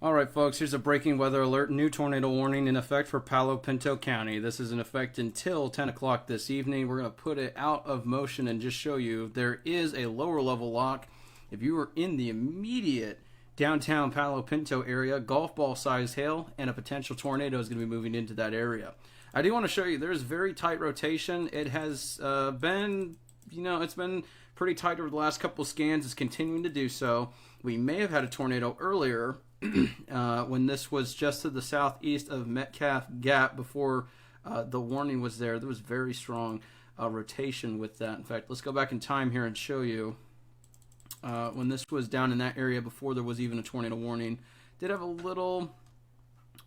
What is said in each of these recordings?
Alright folks, here's a breaking weather alert. New tornado warning in effect for Palo, Pinto County. This is in effect until 10 o'clock this evening. We're going to put it out of motion and just show you there is a lower level lock. If you are in the immediate downtown Palo Pinto area, golf ball sized hail and a potential tornado is going to be moving into that area. I do want to show you there's very tight rotation. It has been, it's been pretty tight over the last couple of scans. It's continuing to do so. We may have had a tornado earlier when this was just to the southeast of Metcalf Gap before the warning was there. There was very strong rotation with that. In fact, let's go back in time here and show you when this was down in that area before there was even a tornado warning. Did have a little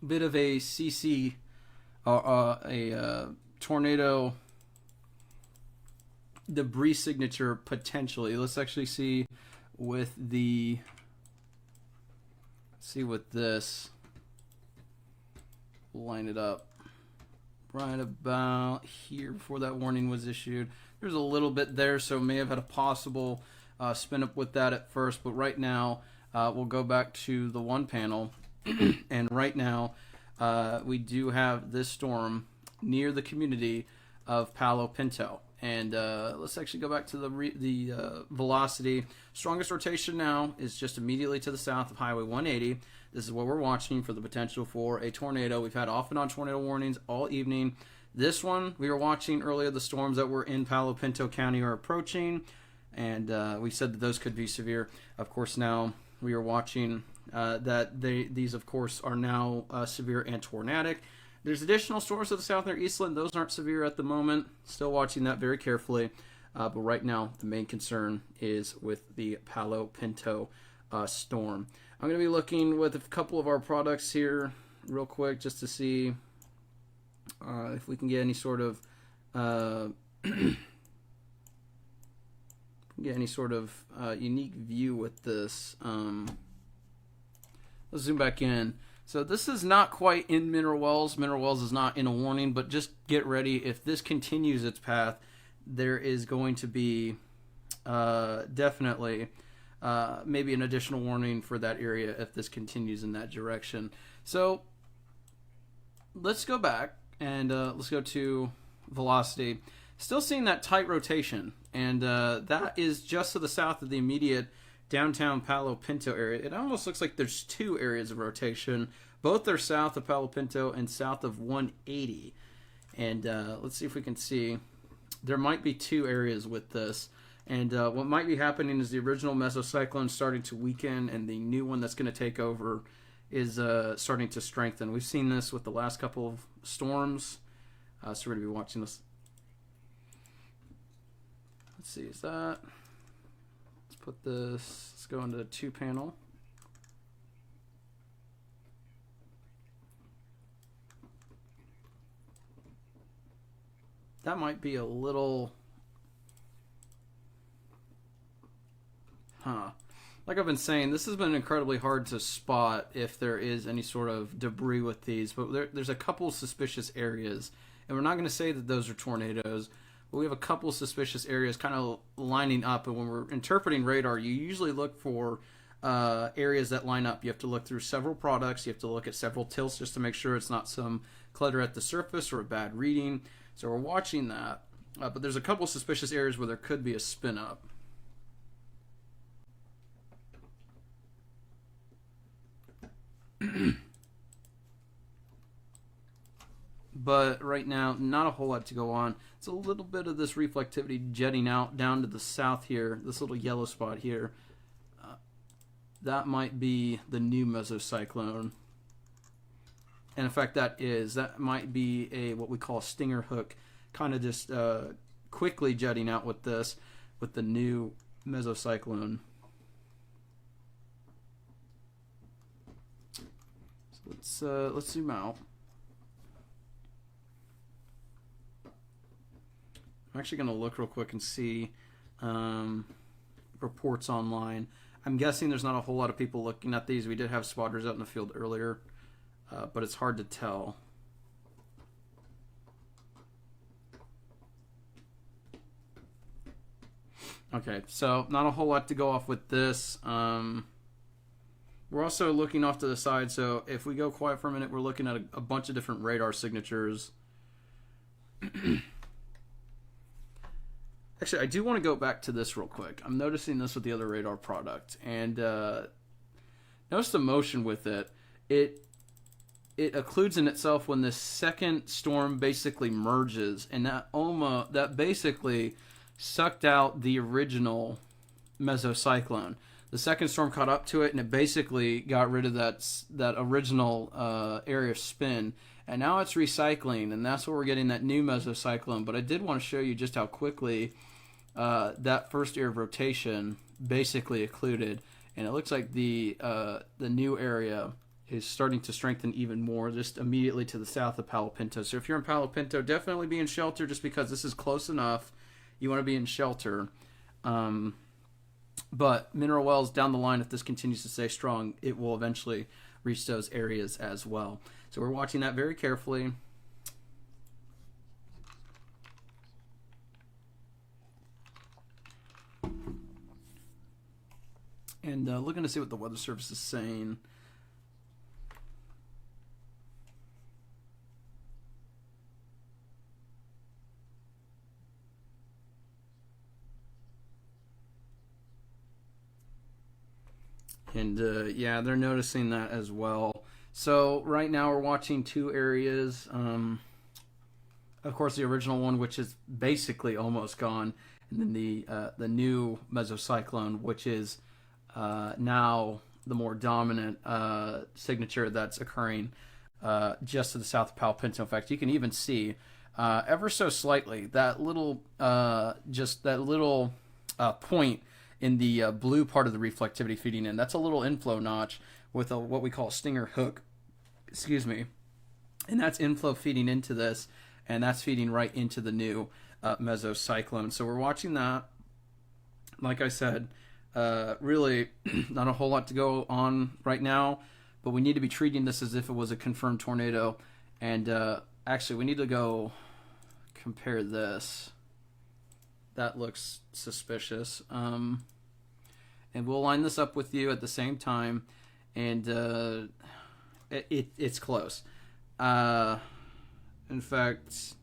bit of a CC, a tornado debris signature potentially. Let's actually see with the with this. Line it up right about here before that warning was issued. There's a little bit there, so may have had a possible spin up with that at first, but right now we'll go back to the one panel and right now we do have this storm near the community of Palo Pinto. And let's actually go back to the velocity. Strongest rotation now is just immediately to the south of Highway 180. This is what we're watching for the potential for a tornado. We've had off and on tornado warnings all evening. This one we were watching earlier. The storms that were in Palo Pinto County are approaching, and we said that those could be severe. Of course, now we are watching that these, of course, are now severe and tornadic. There's additional storms to the south near Eastland. Those aren't severe at the moment. Still watching that very carefully. But right now, the main concern is with the Palo Pinto storm. I'm going to be looking with a couple of our products here real quick just to see if we can get any sort of unique view with this. Let's zoom back in. So this is not quite in Mineral Wells. Mineral Wells is not in a warning, but just get ready. If this continues its path, there is going to be definitely maybe an additional warning for that area if this continues in that direction. So let's go back and let's go to velocity. Still seeing that tight rotation, and that is just to the south of the immediate downtown Palo Pinto area. It almost looks like there's two areas of rotation. Both are south of Palo Pinto and south of 180. And let's see if we can see. There might be two areas with this. And what might be happening is the original mesocyclone starting to weaken, and the new one that's going to take over is starting to strengthen. We've seen this with the last couple of storms. So we're going to be watching this. Let's see, is that... Put this, let's go into the two panel. That might be a little, like I've been saying, this has been incredibly hard to spot if there is any sort of debris with these, but there's a couple suspicious areas, and we're not going to say that those are tornadoes. But we have a couple suspicious areas kind of lining up, and when we're interpreting radar, you usually look for areas that line up. You have to look through several products. You have to look at several tilts just to make sure it's not some clutter at the surface or a bad reading. So we're watching that. But there's a couple suspicious areas where there could be a spin up. But right now, not a whole lot to go on. It's a little bit of this reflectivity jetting out down to the south here, this little yellow spot here. That might be the new mesocyclone. And in fact, that might be a what we call a stinger hook, kind of just quickly jetting out with this, with the new mesocyclone. So let's zoom out. I'm actually going to look real quick and see reports online. I'm guessing there's not a whole lot of people looking at these. We did have spotters out in the field earlier, but it's hard to tell. Okay, so not a whole lot to go off with this. We're also looking off to the side, so if we go quiet for a minute, we're looking at a bunch of different radar signatures. Actually, I do want to go back to this real quick. I'm noticing this with the other radar product, and notice the motion with it. It occludes in itself when the second storm basically merges, and that basically sucked out the original mesocyclone. The second storm caught up to it, and it basically got rid of that original area of spin. And now it's recycling, and that's where we're getting that new mesocyclone. But I did want to show you just how quickly that first area of rotation basically occluded. And it looks like the new area is starting to strengthen even more just immediately to the south of Palo Pinto. So if you're in Palo Pinto, definitely be in shelter just because this is close enough. You want to be in shelter. But mineral wells down the line, if this continues to stay strong, it will eventually reach those areas as well. So we're watching that very carefully. And looking to see what the Weather Service is saying. And yeah, they're noticing that as well. So right now we're watching two areas. Of course, the original one, which is basically almost gone, and then the new mesocyclone, which is now the more dominant signature that's occurring just to the south of Palo Pinto. In fact, you can even see ever so slightly that little point in the blue part of the reflectivity feeding in. That's a little inflow notch with what we call a stinger hook. Excuse me. And that's inflow feeding into this, and that's feeding right into the new mesocyclone. So we're watching that. Like I said, really not a whole lot to go on right now, but we need to be treating this as if it was a confirmed tornado. And actually, we need to go compare this. That looks suspicious. And we'll line this up with you at the same time. And it's close. In fact,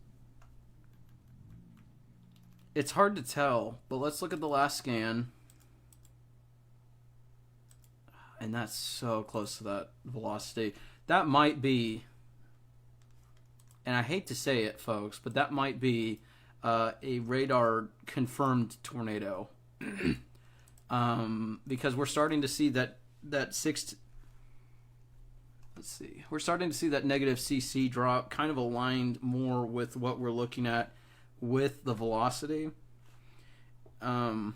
it's hard to tell, but let's look at the last scan. And that's so close to that velocity. That might be, and I hate to say it, folks, but that might be a radar confirmed tornado. Because we're starting to see we're starting to see that negative CC drop kind of aligned more with what we're looking at with the velocity. But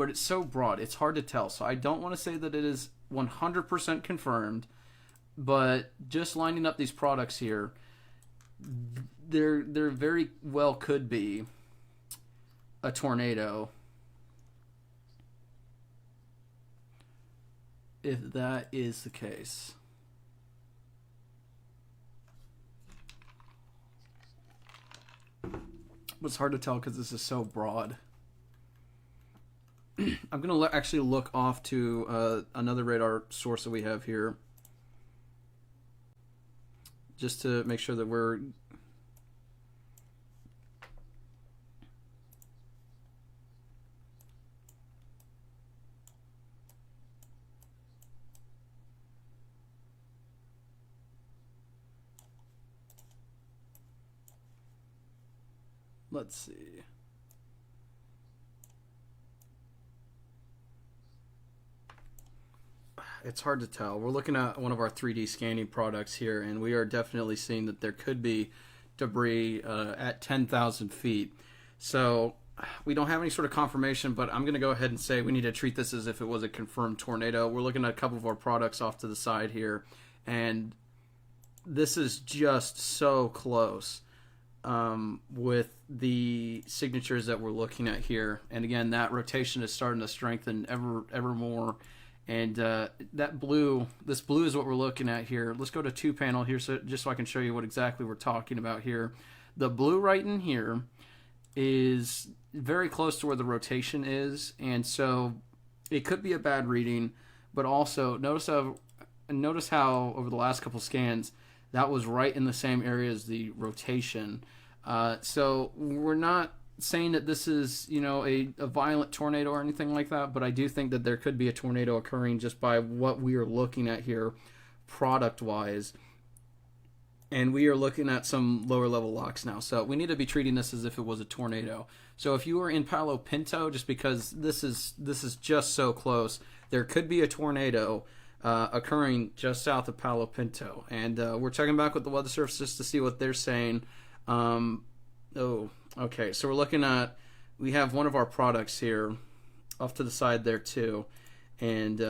it's so broad, it's hard to tell. So I don't want to say that it is 100% confirmed, but just lining up these products here, there very well could be a tornado. If that is the case. But it's hard to tell because this is so broad. I'm going to actually look off to another radar source that we have here. Just to make sure that we're... Let's see. It's hard to tell. We're looking at one of our 3D scanning products here, and we are definitely seeing that there could be debris at 10,000 feet. So we don't have any sort of confirmation, but I'm going to go ahead and say we need to treat this as if it was a confirmed tornado. We're looking at a couple of our products off to the side here, and this is just so close with the signatures that we're looking at here. And again, that rotation is starting to strengthen ever more. And that blue, this blue is what we're looking at here. Let's go to 2 panel here, just so I can show you what exactly we're talking about here. The blue right in here is very close to where the rotation is, and so it could be a bad reading. But also notice how over the last couple scans that was right in the same area as the rotation. So we're not saying that this is a violent tornado or anything like that, but I do think that there could be a tornado occurring just by what we are looking at here product wise. And we are looking at some lower level locks now, so we need to be treating this as if it was a tornado. So if you were in Palo Pinto, just because this is just so close, there could be a tornado occurring just south of Palo Pinto. And we're checking back with the weather service just to see what they're saying. Okay, so we're looking at, we have one of our products here off to the side there too, and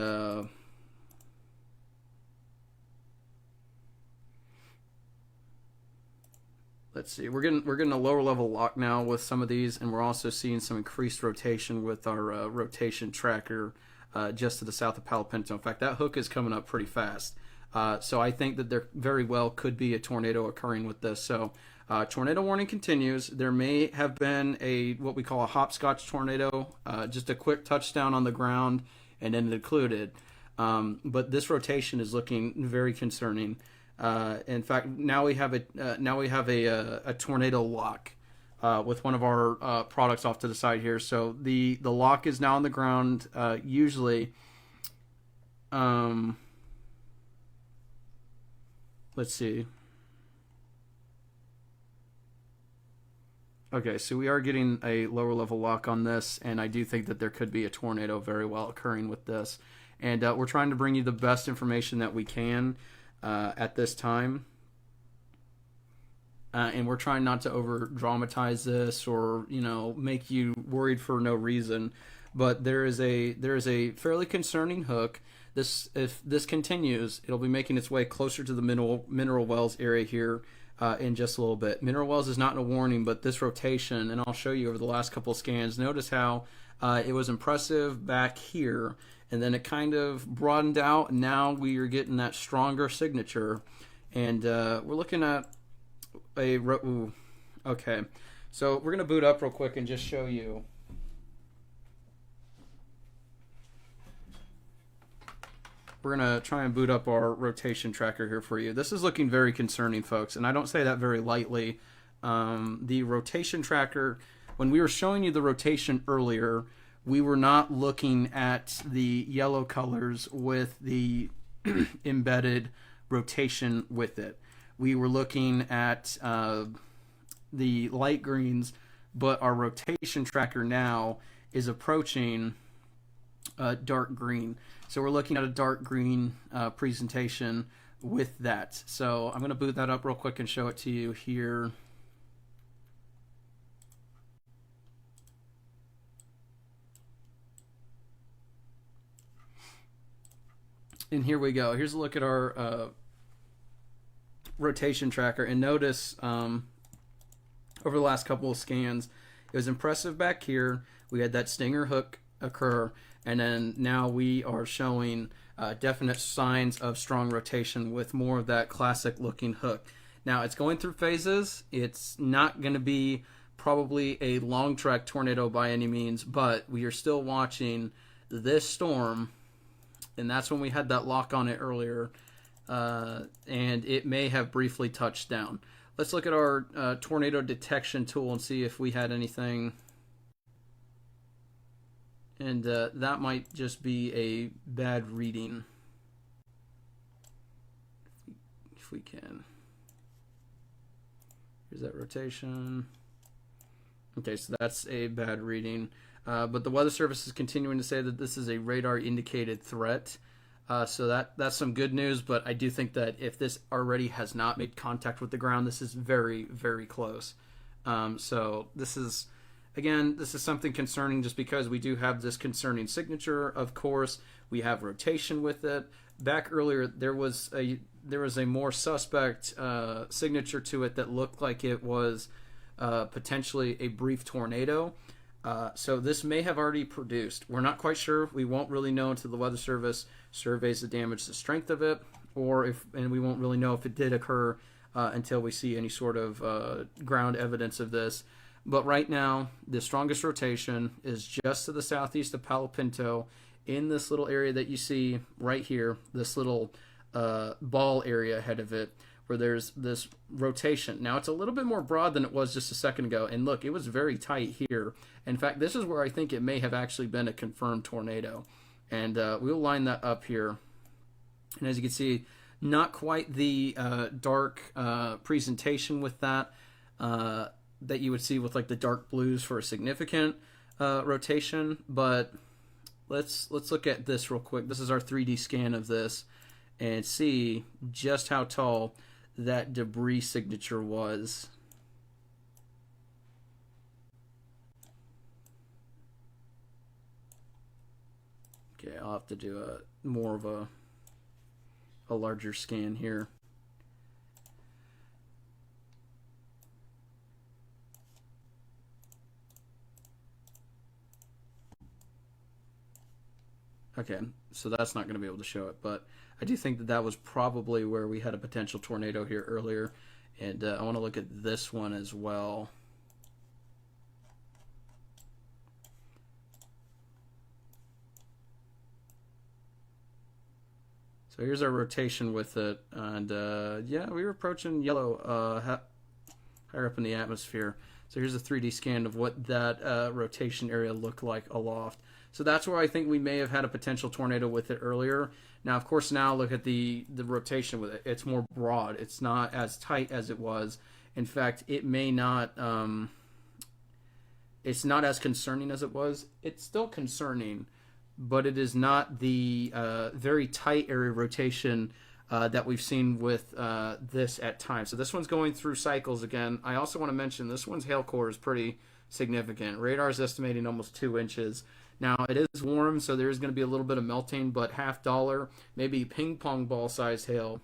let's see, we're getting a lower level lock now with some of these, and we're also seeing some increased rotation with our rotation tracker just to the south of Palo Pinto. In fact, that hook is coming up pretty fast. So I think that there very well could be a tornado occurring with this. So tornado warning continues. There may have been what we call a hopscotch tornado, just a quick touchdown on the ground and then it occluded. But this rotation is looking very concerning. In fact, now we have a tornado lock with one of our products off to the side here. So the lock is now on the ground. Usually, let's see. Okay, so we are getting a lower level lock on this, and I do think that there could be a tornado very well occurring with this. And we're trying to bring you the best information that we can at this time. And we're trying not to over dramatize this or make you worried for no reason. But there is a fairly concerning hook. If this continues, it'll be making its way closer to the mineral wells area here in just a little bit. Mineral wells is not in a warning, but this rotation, and I'll show you over the last couple of scans. Notice how it was impressive back here, and then it kind of broadened out, and now we are getting that stronger signature. And we're looking at okay, so we're gonna boot up real quick and just show you. We're gonna try and boot up our rotation tracker here for you. This is looking very concerning, folks, and I don't say that very lightly. The rotation tracker, when we were showing you the rotation earlier, we were not looking at the yellow colors with the embedded rotation with it. We were looking at the light greens, but our rotation tracker now is approaching dark green. So we're looking at a dark green presentation with that. So I'm going to boot that up real quick and show it to you here. And here we go. Here's a look at our rotation tracker, and notice over the last couple of scans, it was impressive back here. We had that stinger hook occur, and then now we are showing definite signs of strong rotation with more of that classic looking hook. Now it's going through phases. It's not going to be probably a long track tornado by any means, but we are still watching this storm, and that's when we had that lock on it earlier. And it may have briefly touched down. Let's look at our tornado detection tool and see if we had anything. And that might just be a bad reading. If we can. Here's that rotation. Okay, so that's a bad reading. But the Weather Service is continuing to say that this is a radar indicated threat. So that's some good news, but I do think that if this already has not made contact with the ground, this is very, very close. So this is something concerning just because we do have this concerning signature. Of course, we have rotation with it. Back earlier, there was a more suspect signature to it that looked like it was potentially a brief tornado. So this may have already produced. We're not quite sure. We won't really know until the Weather Service surveys the damage, the strength of it, and we won't really know if it did occur until we see any sort of ground evidence of this. But right now, the strongest rotation is just to the southeast of Palo Pinto in this little area that you see right here, this little ball area ahead of it, where there's this rotation. Now, it's a little bit more broad than it was just a second ago. And look, it was very tight here. In fact, this is where I think it may have actually been a confirmed tornado. And we'll line that up here. And as you can see, not quite the dark presentation with that that you would see with like the dark blues for a significant rotation. But let's look at this real quick. This is our 3D scan of this and see just how tall that debris signature was. Okay, I'll have to do a more of a larger scan here. Okay, so that's not going to be able to show it, but I do think that that was probably where we had a potential tornado here earlier, and I want to look at this one as well. So here's our rotation with it, and yeah, we were approaching yellow higher up in the atmosphere. So here's a 3D scan of what that rotation area looked like aloft. So that's where I think we may have had a potential tornado with it earlier. Now, of course, now look at the rotation with it. It's more broad. It's not as tight as it was. In fact, it may not. It's not as concerning as it was. It's still concerning, but it is not the very tight area rotation that we've seen with this at times. So this one's going through cycles again. I also want to mention this one's hail core is pretty significant. Radar is estimating almost 2 inches. Now, it is warm, so there's going to be a little bit of melting, but $50, maybe ping pong ball size hail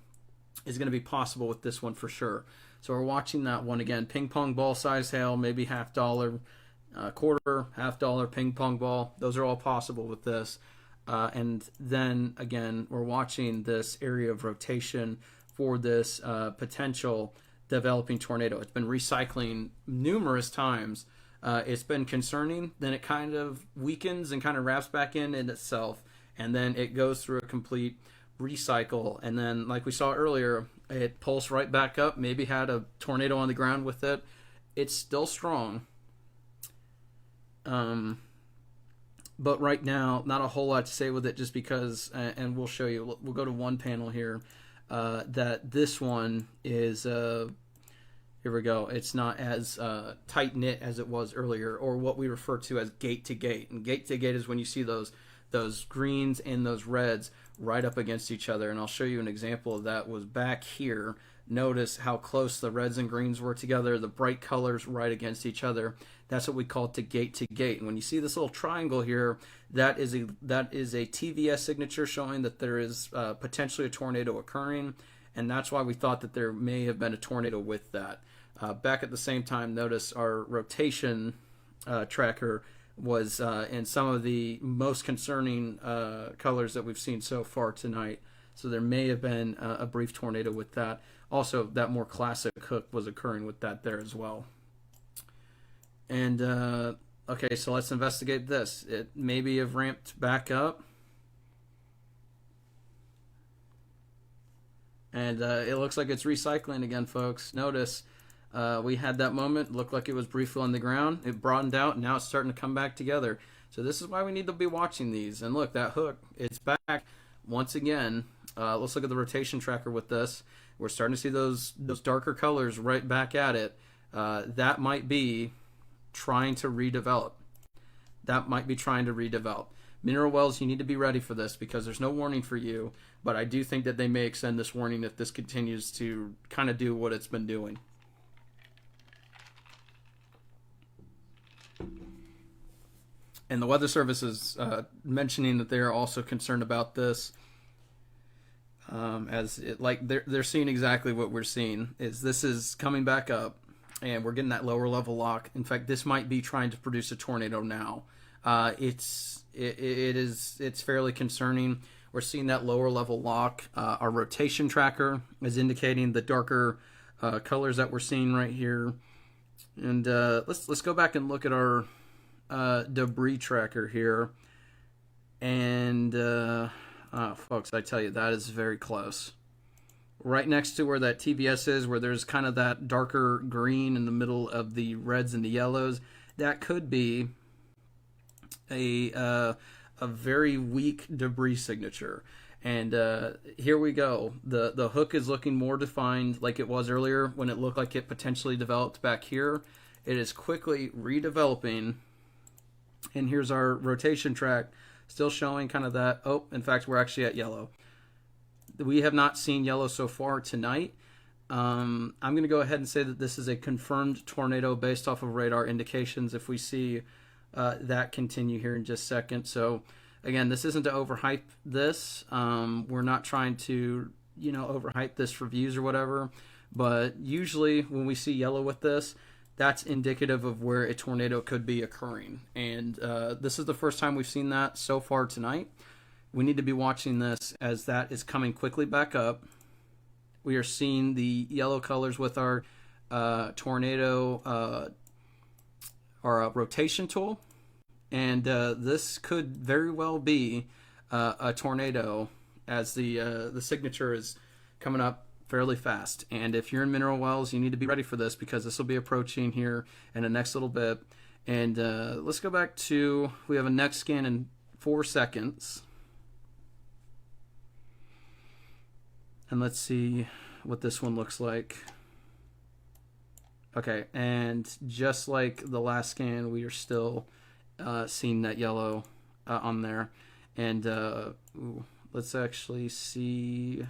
is going to be possible with this one for sure. So we're watching that one again. Ping pong ball size hail, maybe $50, quarter, $50 ping pong ball. Those are all possible with this. And then, again, we're watching this area of rotation for this potential developing tornado. It's been recycling numerous times. It's been concerning, then it kind of weakens and kind of wraps back in itself, and then it goes through a complete recycle, and then like we saw earlier, it pulsed right back up, maybe had a tornado on the ground with it. It's still strong, but right now not a whole lot to say with it, just because, and we'll show you, we'll go to one panel here, that this one is here we go. It's not as tight-knit as it was earlier, or what we refer to as gate-to-gate. And gate-to-gate is when you see those greens and those reds right up against each other. And I'll show you an example of that was back here. Notice how close the reds and greens were together, the bright colors right against each other. That's what we call to gate-to-gate. And when you see this little triangle here, that is a TVS signature showing that there is potentially a tornado occurring. And that's why we thought that there may have been a tornado with that. Back at the same time, notice our rotation tracker was in some of the most concerning colors that we've seen so far tonight. So there may have been a brief tornado with that. Also, that more classic hook was occurring with that there as well. And, okay, so let's investigate this. It maybe have ramped back up. And it looks like it's recycling again, folks. Notice we had that moment. Looked like it was briefly on the ground. It broadened out, and now it's starting to come back together. So this is why we need to be watching these. And look, that hook, it's back once again. Let's look at the rotation tracker with this. We're starting to see those darker colors right back at it. That might be trying to redevelop. Mineral wells, you need to be ready for this because there's no warning for you, but I do think that they may extend this warning if this continues to kind of do what it's been doing. And the Weather Service is mentioning that they are also concerned about this, as it, like they're seeing exactly what we're seeing. Is this is coming back up, and we're getting that lower level lock. In fact, this might be trying to produce a tornado now. It's fairly concerning. We're seeing that lower level lock. Our rotation tracker is indicating the darker colors that we're seeing right here. And let's go back and look at our debris tracker here. And folks, I tell you, that is very close. Right next to where that TBS is, where there's kind of that darker green in the middle of the reds and the yellows, that could be a very weak debris signature. And here we go. The hook is looking more defined like it was earlier when it looked like it potentially developed back here. It is quickly redeveloping. And here's our rotation track still showing kind of that. Oh, in fact, we're actually at yellow. We have not seen yellow so far tonight. I'm going to go ahead and say that this is a confirmed tornado based off of radar indications if we see that continue here in just a second. So again, this isn't to overhype this. We're not trying to, overhype this for views or whatever. But usually when we see yellow with this, that's indicative of where a tornado could be occurring. And this is the first time we've seen that so far tonight. We need to be watching this as that is coming quickly back up. We are seeing the yellow colors with our tornado our rotation tool. And this could very well be a tornado as the signature is coming up fairly fast. And if you're in mineral wells, you need to be ready for this because this will be approaching here in the next little bit. And let's go back to, we have a next scan in 4 seconds. And let's see what this one looks like. Okay, and just like the last scan, we are still seeing that yellow on there. And let's actually see.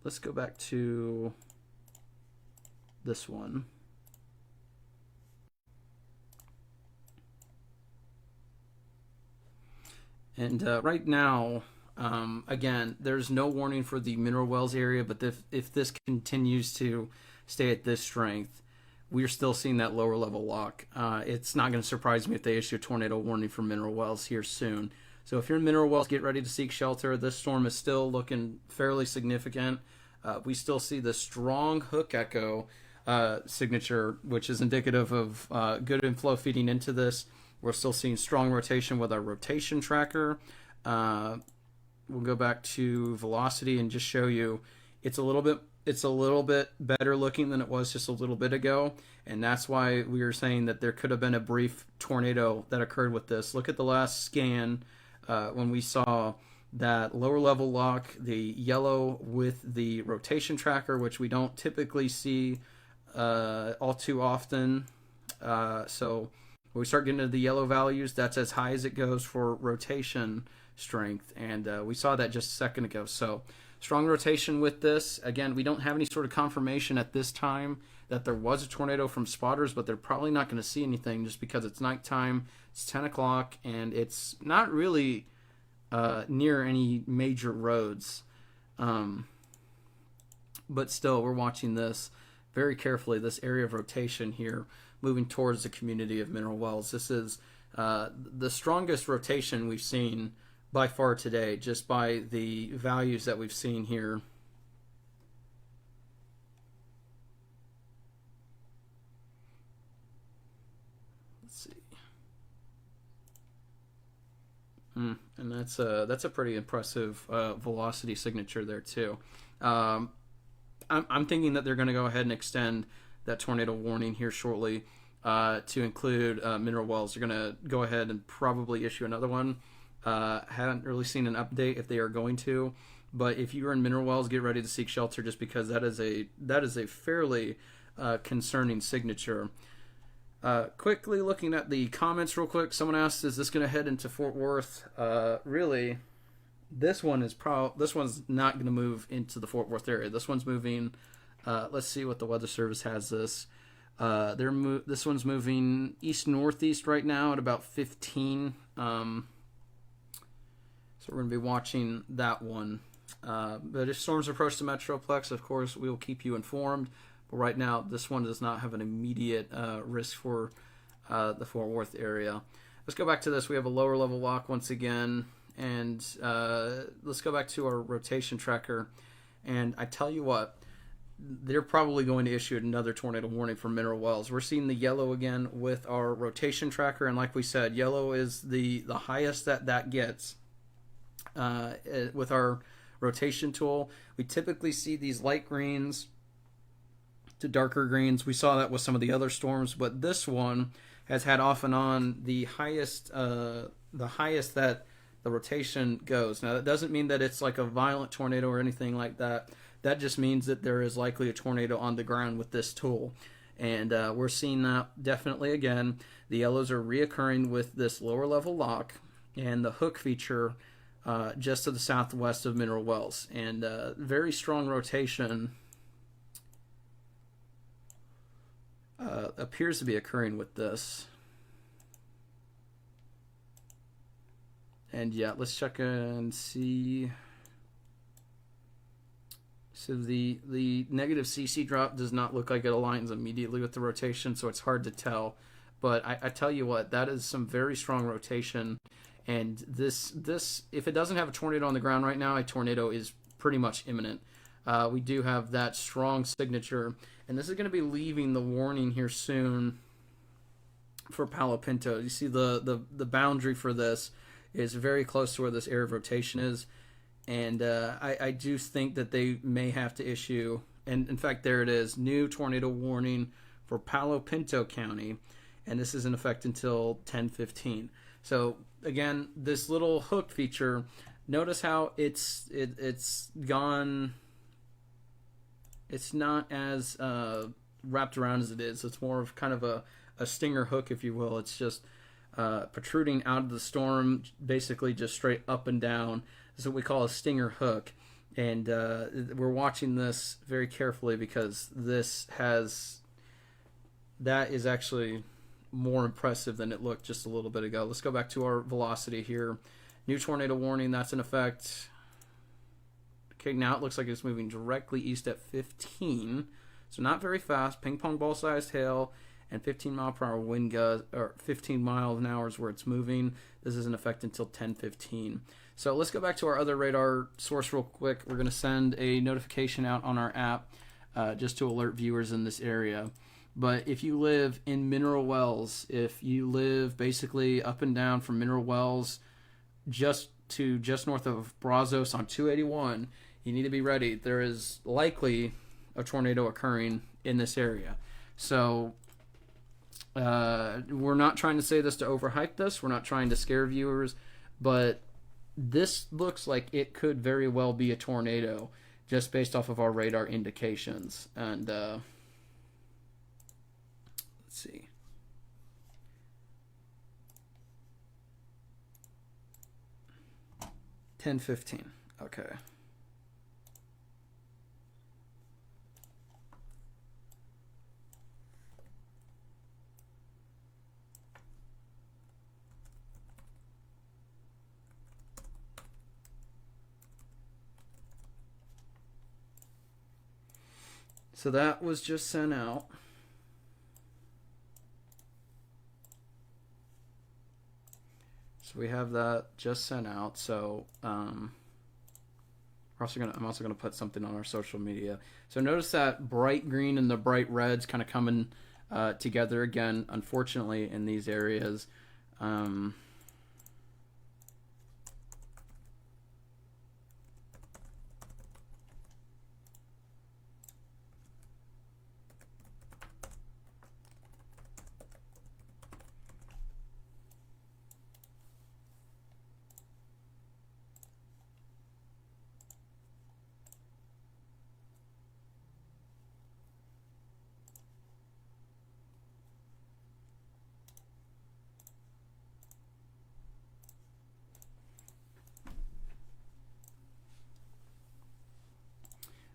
Let's go back to this one. And right now, again, there's no warning for the mineral wells area, but if this continues to stay at this strength, we're still seeing that lower level lock. It's not going to surprise me if they issue a tornado warning for mineral wells here soon. So if you're in mineral wells, get ready to seek shelter. This storm is still looking fairly significant. We still see the strong hook echo signature, which is indicative of good inflow feeding into this. We're still seeing strong rotation with our rotation tracker. We'll go back to velocity and just show you it's a little bit better looking than it was just a little bit ago, and that's why we were saying that there could have been a brief tornado that occurred with this. Look at the last scan when we saw that lower level lock, the yellow with the rotation tracker, which we don't typically see all too often. So when we start getting into the yellow values, that's as high as it goes for rotation strength, and we saw that just a second ago. So strong rotation with this. Again, we don't have any sort of confirmation at this time that there was a tornado from spotters, but they're probably not going to see anything just because it's nighttime, it's 10 o'clock, and it's not really near any major roads. But still, we're watching this very carefully, this area of rotation here, moving towards the community of mineral wells. This is the strongest rotation we've seen by far today, just by the values that we've seen here. Let's see. And that's a pretty impressive velocity signature there too. I'm thinking that they're going to go ahead and extend that tornado warning here shortly to include mineral wells. They're going to go ahead and probably issue another one. Haven't really seen an update if they are going to, but if you are in mineral wells, get ready to seek shelter just because that is a fairly concerning signature. Quickly looking at the comments real quick, someone asked, is this going to head into Fort Worth? Really, this one's not going to move into the Fort Worth area. This one's moving. Let's see what the Weather Service has this. This one's moving east-northeast right now at about 15. So we're going to be watching that one. But if storms approach the Metroplex, of course, we will keep you informed. But right now, this one does not have an immediate risk for the Fort Worth area. Let's go back to this. We have a lower level lock once again. And let's go back to our rotation tracker. And I tell you what, they're probably going to issue another tornado warning for Mineral Wells. We're seeing the yellow again with our rotation tracker. And like we said, yellow is the highest that gets with our rotation tool. We typically see these light greens to darker greens. We saw that with some of the other storms, but this one has had off and on the highest that the rotation goes. Now that doesn't mean that it's like a violent tornado or anything like that. That just means that there is likely a tornado on the ground with this tool. And we're seeing that definitely again. The yellows are reoccurring with this lower level lock and the hook feature just to the southwest of Mineral Wells. And very strong rotation appears to be occurring with this. And yeah, let's check and see. So the negative CC drop does not look like it aligns immediately with the rotation, so it's hard to tell. But I tell you what, that is some very strong rotation. And this if it doesn't have a tornado on the ground right now, a tornado is pretty much imminent. We do have that strong signature, and this is going to be leaving the warning here soon for Palo Pinto. You see the boundary for this is very close to where this area of rotation is. And I do think that they may have to issue, and in fact, there it is, new tornado warning for Palo Pinto County, and this is in effect until 10/15. So again, this little hook feature, notice how it's gone. It's not as wrapped around as it is. It's more of kind of a stinger hook, if you will. It's just protruding out of the storm, basically just straight up and down. This is what we call a stinger hook, and we're watching this very carefully because that is actually more impressive than it looked just a little bit ago. Let's go back to our velocity here. New tornado warning, that's in effect. Okay, now it looks like it's moving directly east at 15, so not very fast. Ping pong ball sized hail and 15 mile per hour wind gusts, or 15 miles an hour is where it's moving. This is in effect until 10:15. So let's go back to our other radar source real quick. We're going to send a notification out on our app just to alert viewers in this area. But if you live in Mineral Wells, if you live basically up and down from Mineral Wells just north of Brazos on 281, you need to be ready. There is likely a tornado occurring in this area. So we're not trying to say this to overhype this. We're not trying to scare viewers, but this looks like it could very well be a tornado just based off of our radar indications. And let's see. $10.15. Okay. So that was just sent out. So we have that just sent out. So I'm also gonna put something on our social media. So notice that bright green and the bright reds kind of coming together again. Unfortunately, in these areas.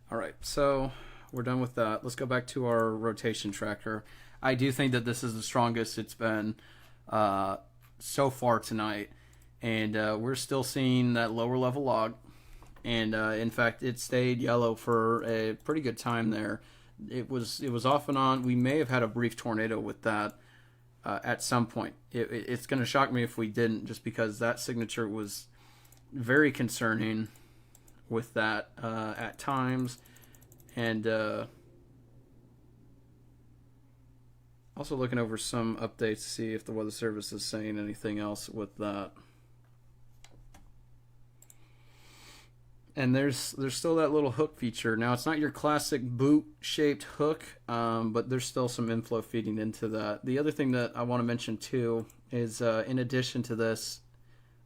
All right, so we're done with that. Let's go back to our rotation tracker. I do think that this is the strongest it's been so far tonight, and we're still seeing that lower level log. And in fact, it stayed yellow for a pretty good time there. It was off and on. We may have had a brief tornado with that at some point. It's going to shock me if we didn't, just because that signature was very concerning with that at times. And also looking over some updates to see if the Weather Service is saying anything else with that. And there's still that little hook feature. Now, it's not your classic boot-shaped hook, but there's still some inflow feeding into that. The other thing that I want to mention, too, is in addition to this,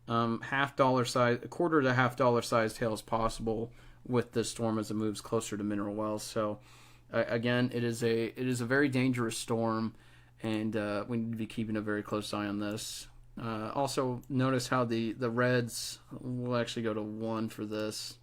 $half size, a quarter to $half sized hail is possible with this storm as it moves closer to mineral wells. So, again, it is a very dangerous storm, and we need to be keeping a very close eye on this. Also, notice how the reds, we'll actually go to 1 for this.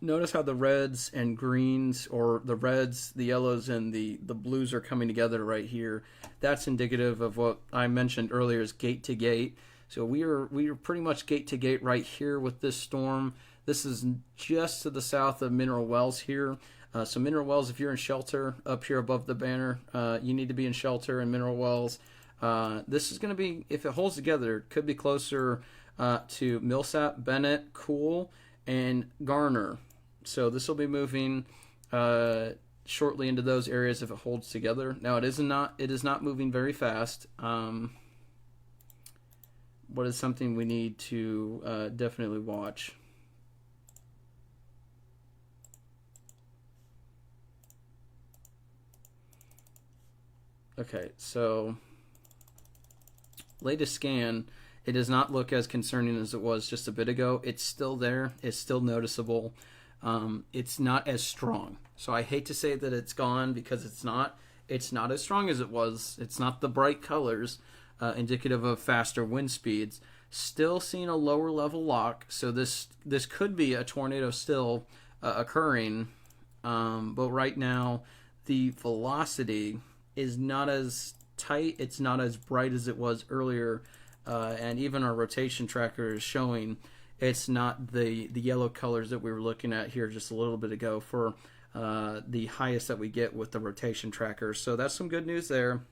Notice how the reds and greens, or the reds, the yellows, and the blues are coming together right here. That's indicative of what I mentioned earlier is gate to gate. So we are pretty much gate to gate right here with this storm. This is just to the south of Mineral Wells here. So Mineral Wells, if you're in shelter up here above the banner, you need to be in shelter in Mineral Wells. This is going to be, if it holds together, it could be closer to Millsap, Bennett, Cool, and Garner. So this will be moving shortly into those areas if it holds together. Now, it is not moving very fast. What is something we need to definitely watch? Okay, so latest scan, it does not look as concerning as it was just a bit ago. It's still there. It's still noticeable. It's not as strong. So I hate to say that it's gone because it's not. It's not as strong as it was. It's not the bright colors indicative of faster wind speeds. Still seeing a lower level lock. So this could be a tornado still occurring. But right now the velocity is not as tight. It's not as bright as it was earlier. And even our rotation tracker is showing it's not the yellow colors that we were looking at here just a little bit ago for the highest that we get with the rotation tracker. So that's some good news there.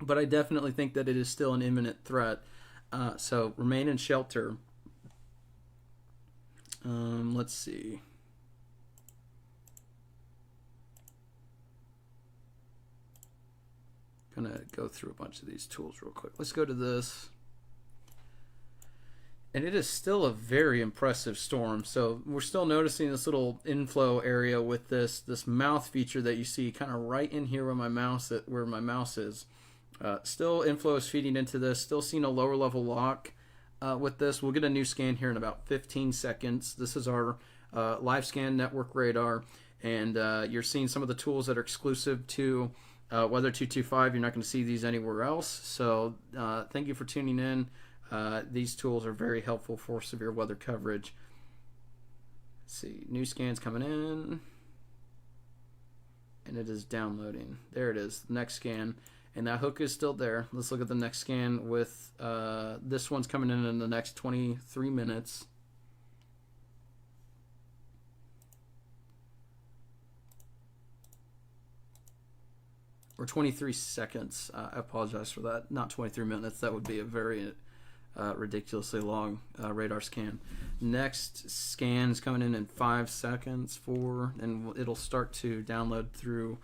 But I definitely think that it is still an imminent threat. So remain in shelter. Let's see. Gonna go through a bunch of these tools real quick. Let's go to this. And it is still a very impressive storm. So we're still noticing this little inflow area with this mouth feature that you see kind of right in here where my mouse is. Still inflow is feeding into this. Still seeing a lower level lock with this. We'll get a new scan here in about 15 seconds. This is our live scan network radar. And you're seeing some of the tools that are exclusive to Weather 225. You're not going to see these anywhere else. So thank you for tuning in. These tools are very helpful for severe weather coverage. Let's see, new scans coming in, and it is downloading. There it is, the next scan, and that hook is still there. Let's look at the next scan with this one's coming in the next 23 minutes. Or 23 seconds. I apologize for that. Not 23 minutes. That would be a very ridiculously long radar scan. Next scan is coming in 5 seconds, 4, and it'll start to download through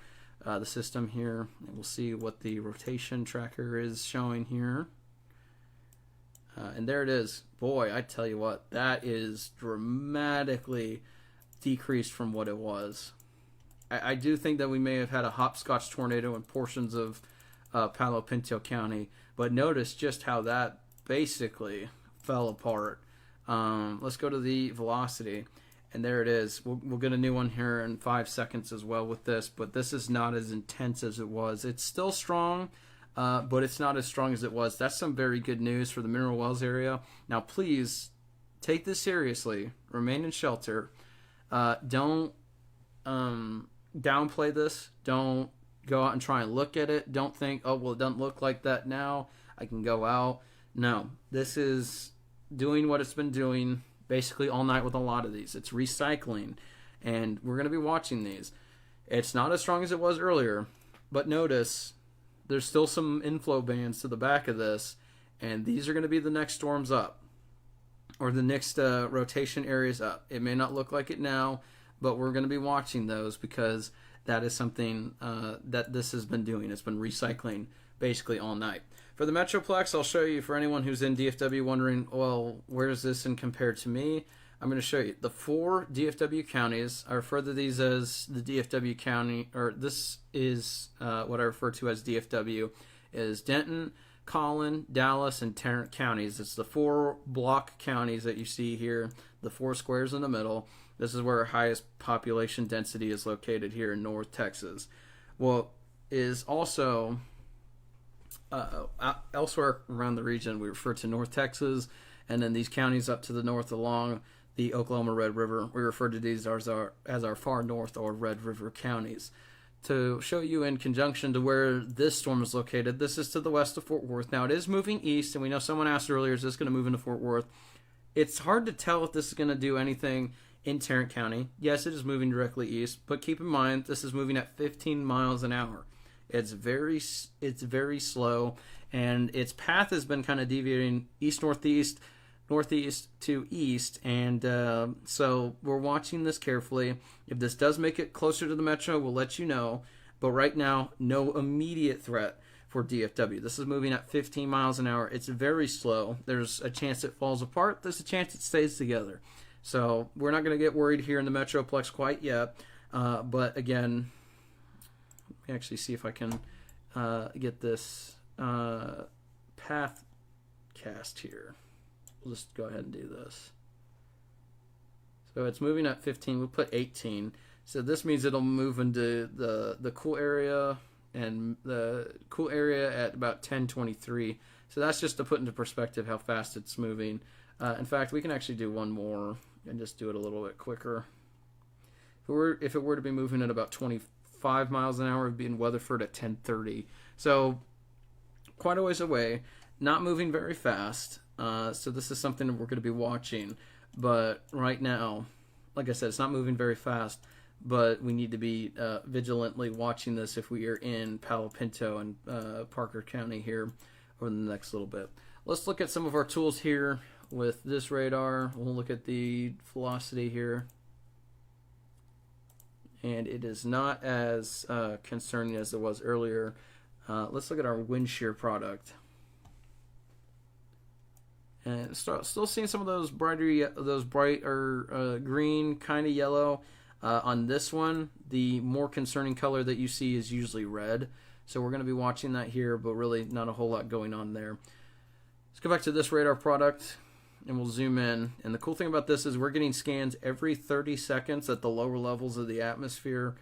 the system here. And we'll see what the rotation tracker is showing here. And there it is. Boy, I tell you what, that is dramatically decreased from what it was. I do think that we may have had a hopscotch tornado in portions of Palo, Pinto County, but notice just how that basically fell apart. Let's go to the velocity, and there it is. We'll get a new one here in 5 seconds as well with this, but this is not as intense as it was. It's still strong, but it's not as strong as it was. That's some very good news for the Mineral Wells area. Now, please take this seriously. Remain in shelter. Don't downplay this. Don't go out and try and look at it. Don't think, oh, well, it doesn't look like that now. I can go out. No, this is doing what it's been doing basically all night with a lot of these. It's recycling, and we're going to be watching these. It's not as strong as it was earlier, but notice there's still some inflow bands to the back of this, and these are going to be the next storms up. or the next rotation areas up. It may not look like it now, but we're going to be watching those because that is something that this has been doing. It's been recycling basically all night. For the Metroplex, I'll show you, for anyone who's in DFW wondering, well, where is this in compared to me? I'm going to show you the 4 DFW counties. I refer to these as the DFW county, or this is what I refer to as DFW, is Denton, Collin, Dallas, and Tarrant counties. It's the 4 block counties that you see here, the 4 squares in the middle. This is where our highest population density is located here in North Texas. Well, is also elsewhere around the region, we refer to North Texas, and then these counties up to the north along the Oklahoma Red River, we refer to these as our far north or Red River counties. To show you in conjunction to where this storm is located, this is to the west of Fort Worth. Now, it is moving east, and we know someone asked earlier, is this going to move into Fort Worth? It's hard to tell if this is going to do anything in Tarrant County. Yes, it is moving directly east, but keep in mind, this is moving at 15 miles an hour. It's very slow, and its path has been kind of deviating east-northeast, northeast to east, and so we're watching this carefully. If this does make it closer to the metro, we'll let you know, but right now, no immediate threat for DFW. This is moving at 15 miles an hour. It's very slow. There's a chance it falls apart. There's a chance it stays together. So we're not going to get worried here in the Metroplex quite yet, but again, let me actually see if I can get this path cast here. We'll just go ahead and do this. So it's moving at 15. We'll put 18. So this means it'll move into the cool area, and the cool area at about 10:23. So that's just to put into perspective how fast it's moving. In fact, we can actually do one more and just do it a little bit quicker. If it were to be moving at about 25 miles an hour, it'd be in Weatherford at 10:30. So quite a ways away, not moving very fast. So this is something that we're going to be watching. But right now, like I said, it's not moving very fast, but we need to be vigilantly watching this if we are in Palo, Pinto, and Parker County here over the next little bit. Let's look at some of our tools here with this radar. We'll look at the velocity here. And it is not as concerning as it was earlier. Let's look at our wind shear product. And still seeing some of those brighter green, kind of yellow. On this one, the more concerning color that you see is usually red. So we're going to be watching that here, but really not a whole lot going on there. Let's go back to this radar product, and we'll zoom in. And the cool thing about this is we're getting scans every 30 seconds at the lower levels of the atmosphere.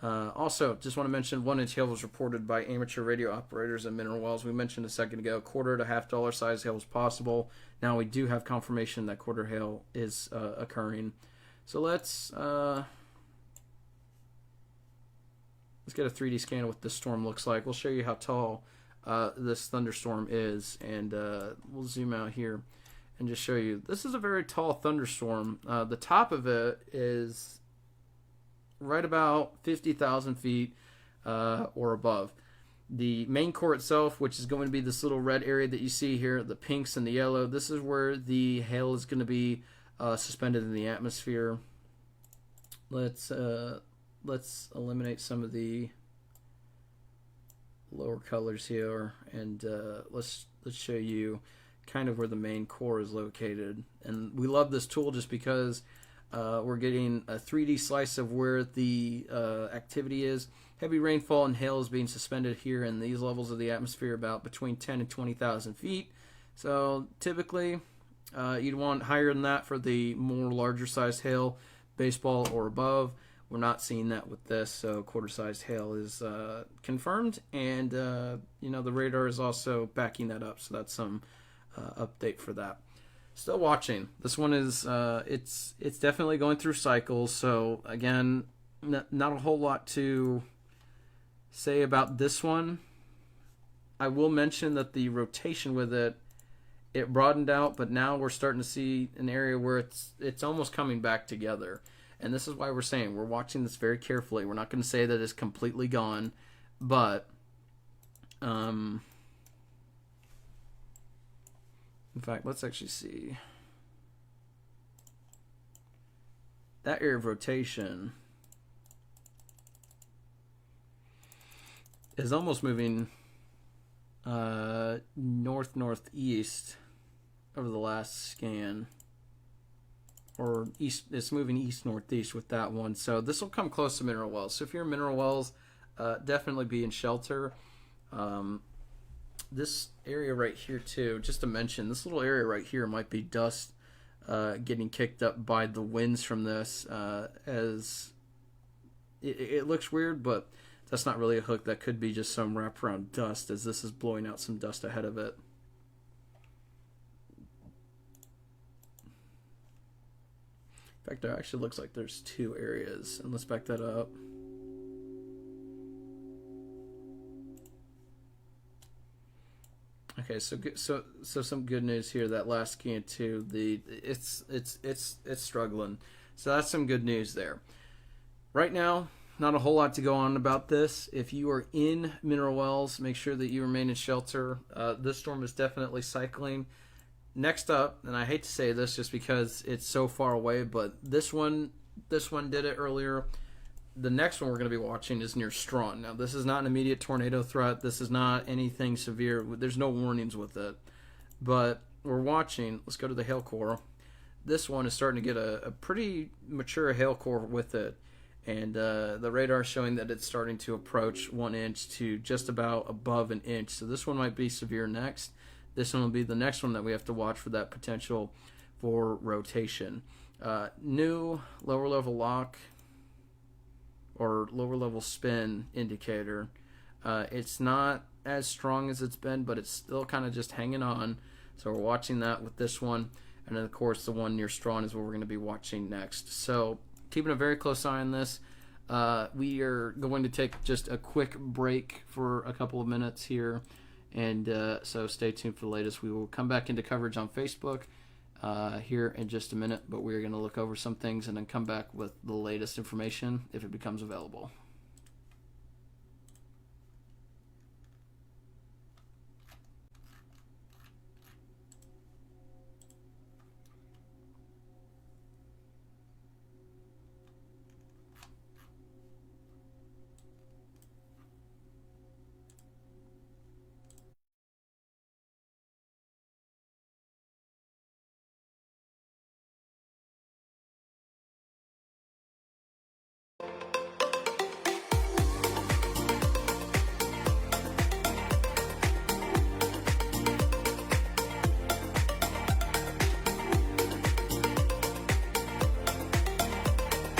Also, just want to mention 1-inch hail was reported by amateur radio operators in Mineral Wells. We mentioned a second ago, quarter to $half size hail is possible. Now we do have confirmation that quarter hail is occurring. So let's get a 3D scan of what this storm looks like. We'll show you how tall this thunderstorm is, and we'll zoom out here and just show you. This is a very tall thunderstorm. The top of it is right about 50,000 feet or above. The main core itself, which is going to be this little red area that you see here, the pinks and the yellow, this is where the hail is going to be suspended in the atmosphere. Let's eliminate some of the lower colors here, and let's show you kind of where the main core is located. And we love this tool just because we're getting a 3D slice of where the activity is. Heavy rainfall and hail is being suspended here in these levels of the atmosphere, about between 10 and 20,000 feet. So typically, you'd want higher than that for the more larger sized hail, baseball or above. We're not seeing that with this, so quarter-sized hail is confirmed, and the radar is also backing that up. So that's some update for that. Still watching. This one is it's definitely going through cycles. So again, not a whole lot to say about this one. I will mention that the rotation with it broadened out, but now we're starting to see an area where it's almost coming back together. And this is why we're saying we're watching this very carefully. We're not going to say that it's completely gone, but in fact, let's actually see. that area of rotation is almost moving north-northeast over the last scan. Or east, it's moving east-northeast with that one. So this will come close to mineral wells. So if you're in mineral wells, definitely be in shelter. This area right here too, just to mention, this little area right here might be dust getting kicked up by the winds from this. As it looks weird, but that's not really a hook. That could be just some wraparound dust, as this is blowing out some dust ahead of it. In fact, it actually looks like there's two areas. And let's back that up. Okay, so some good news here. That last scan too, it's struggling. So that's some good news there. Right now, not a whole lot to go on about this. If you are in mineral wells, make sure that you remain in shelter. This storm is definitely cycling. Next up, and I hate to say this just because it's so far away, but this one did it earlier. The next one we're going to be watching is near Strawn. Now, this is not an immediate tornado threat. This is not anything severe. There's no warnings with it. But we're watching. Let's go to the hail core. This one is starting to get a pretty mature hail core with it. And the radar is showing that it's starting to approach 1 inch to just about above an inch. So this one might be severe next. This one will be the next one that we have to watch for that potential for rotation. New lower level lock or lower level spin indicator. It's not as strong as it's been, but it's still kind of just hanging on. So we're watching that with this one. And then, of course, the one near Strawn is what we're going to be watching next. So keeping a very close eye on this. We are going to take just a quick break for a couple of minutes here. And so stay tuned for the latest. We will come back into coverage on Facebook here in just a minute, but we're going to look over some things and then come back with the latest information if it becomes available.